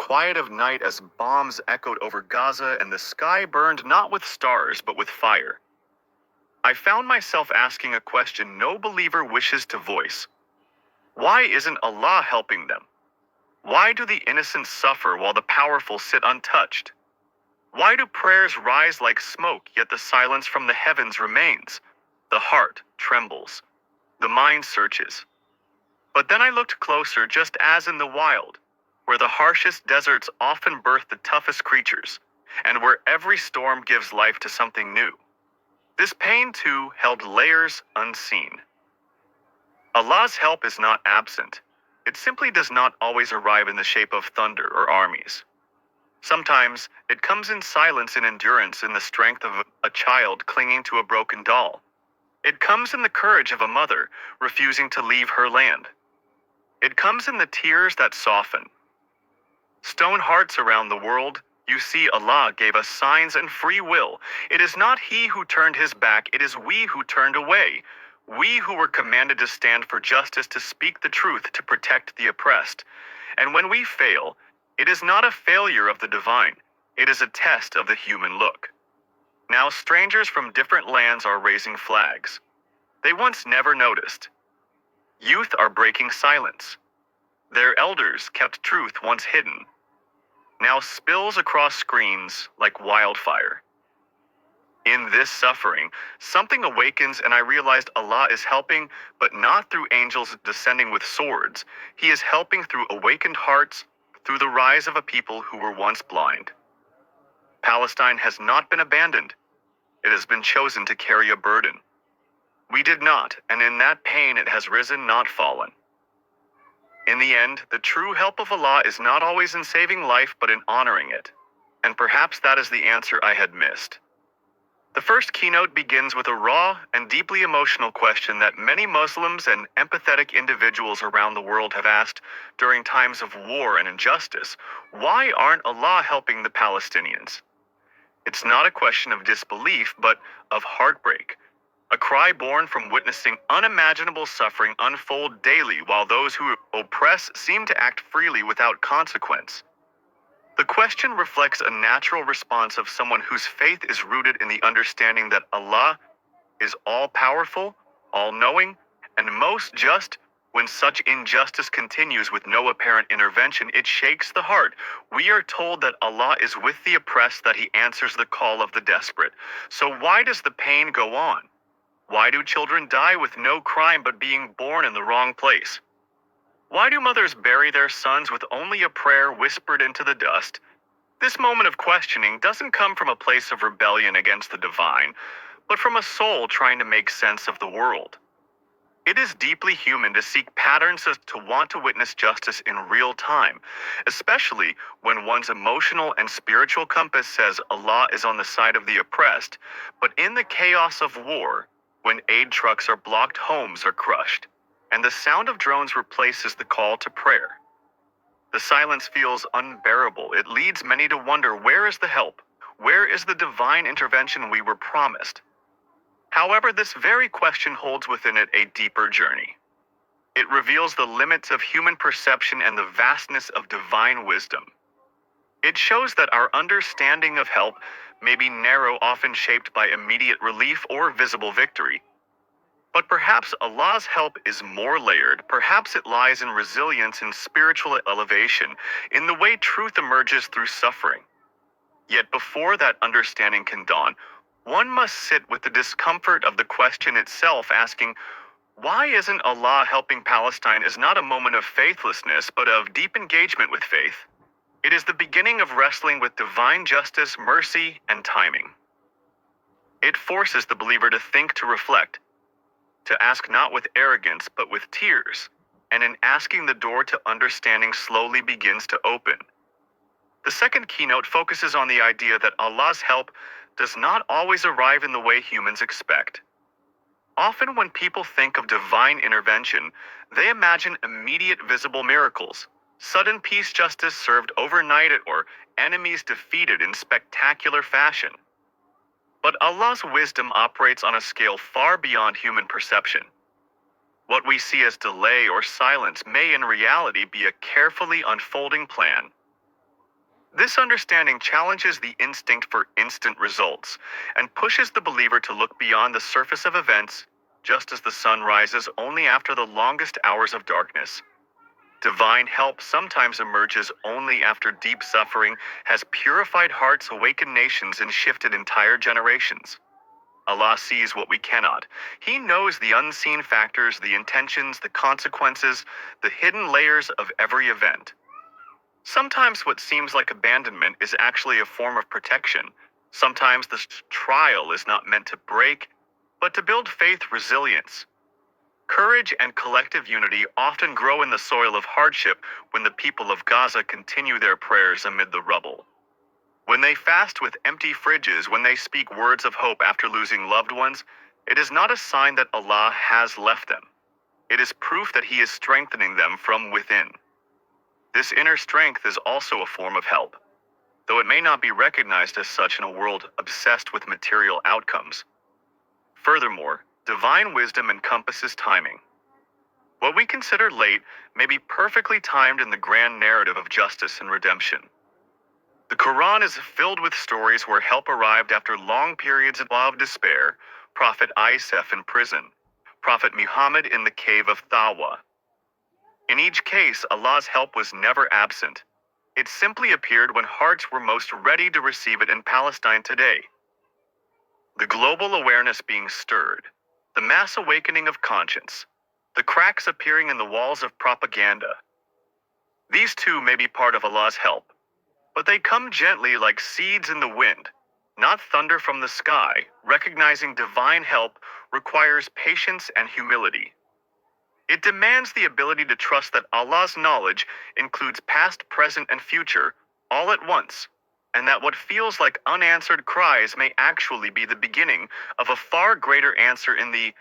quiet of night as bombs echoed over Gaza and the sky burned not with stars but with fire. I found myself asking a question no believer wishes to voice. Why isn't Allah helping them? Why do the innocent suffer while the powerful sit untouched? Why do prayers rise like smoke, yet the silence from the heavens remains? The heart trembles. The mind searches. But then I looked closer, just as in the wild, where the harshest deserts often birth the toughest creatures, and where every storm gives life to something new. This pain, too, held layers unseen. Allah's help is not absent. It simply does not always arrive in the shape of thunder or armies. Sometimes, it comes in silence and endurance, in the strength of a child clinging to a broken doll. It comes in the courage of a mother refusing to leave her land. It comes in the tears that soften. Stone hearts around the world, you see, Allah gave us signs and free will. It is not He who turned His back, it is we who turned away. We who were commanded to stand for justice, to speak the truth, to protect the oppressed. And when we fail, it is not a failure of the divine, it is a test of the human look. Now strangers from different lands are raising flags they once never noticed. Youth are breaking silence. Their elders kept truth once hidden. Now spills across screens like wildfire. In this suffering, something awakens, and I realized Allah is helping, but not through angels descending with swords. He is helping through awakened hearts, through the rise of a people who were once blind. Palestine has not been abandoned. It has been chosen to carry a burden. We did not, and in that pain it has risen, not fallen. In the end, the true help of Allah is not always in saving life, but in honoring it. And perhaps that is the answer I had missed. The first keynote begins with a raw and deeply emotional question that many Muslims and empathetic individuals around the world have asked during times of war and injustice. Why aren't Allah helping the Palestinians? It's not a question of disbelief, but of heartbreak. A cry born from witnessing unimaginable suffering unfold daily while those who oppress seem to act freely without consequence. The question reflects a natural response of someone whose faith is rooted in the understanding that Allah is all-powerful, all-knowing, and most just. When such injustice continues with no apparent intervention, it shakes the heart. We are told that Allah is with the oppressed, that He answers the call of the desperate. So why does the pain go on? Why do children die with no crime but being born in the wrong place? Why do mothers bury their sons with only a prayer whispered into the dust? This moment of questioning doesn't come from a place of rebellion against the divine, but from a soul trying to make sense of the world. It is deeply human to seek patterns, to want to witness justice in real time, especially when one's emotional and spiritual compass says Allah is on the side of the oppressed. But in the chaos of war, when aid trucks are blocked, homes are crushed, and the sound of drones replaces the call to prayer, the silence feels unbearable. It leads many to wonder, where is the help? Where is the divine intervention we were promised? However, this very question holds within it a deeper journey. It reveals the limits of human perception and the vastness of divine wisdom. It shows that our understanding of help may be narrow, often shaped by immediate relief or visible victory. But perhaps Allah's help is more layered. Perhaps it lies in resilience and spiritual elevation, in the way truth emerges through suffering. Yet before that understanding can dawn, one must sit with the discomfort of the question itself, asking, why isn't Allah helping Palestine? Is not a moment of faithlessness, but of deep engagement with faith. It is the beginning of wrestling with divine justice, mercy, and timing. It forces the believer to think, to reflect, to ask not with arrogance, but with tears, and in asking, the door to understanding slowly begins to open. The second keynote focuses on the idea that Allah's help does not always arrive in the way humans expect. Often when people think of divine intervention, they imagine immediate visible miracles, sudden peace, justice served overnight, or enemies defeated in spectacular fashion. But Allah's wisdom operates on a scale far beyond human perception. What we see as delay or silence may in reality be a carefully unfolding plan. This understanding challenges the instinct for instant results and pushes the believer to look beyond the surface of events, just as the sun rises only after the longest hours of darkness. Divine help sometimes emerges only after deep suffering has purified hearts, awakened nations, and shifted entire generations. Allah sees what we cannot. He knows the unseen factors, the intentions, the consequences, the hidden layers of every event. Sometimes what seems like abandonment is actually a form of protection. Sometimes the trial is not meant to break, but to build faith resilience. Courage and collective unity often grow in the soil of hardship when the people of Gaza continue their prayers amid the rubble. When they fast with empty fridges, when they speak words of hope after losing loved ones, it is not a sign that Allah has left them. It is proof that He is strengthening them from within. This inner strength is also a form of help, though it may not be recognized as such in a world obsessed with material outcomes. Furthermore, divine wisdom encompasses timing. What we consider late may be perfectly timed in the grand narrative of justice and redemption. The Quran is filled with stories where help arrived after long periods of despair: Prophet Isa in prison, Prophet Muhammad in the cave of Thawa. In each case, Allah's help was never absent. It simply appeared when hearts were most ready to receive it in Palestine today. The global awareness being stirred, the mass awakening of conscience, the cracks appearing in the walls of propaganda. These too may be part of Allah's help, but they come gently like seeds in the wind, not thunder from the sky. Recognizing divine help requires patience and humility. It demands the ability to trust that Allah's knowledge includes past, present, and future all at once, and that what feels like unanswered cries may actually be the beginning of a far greater answer in the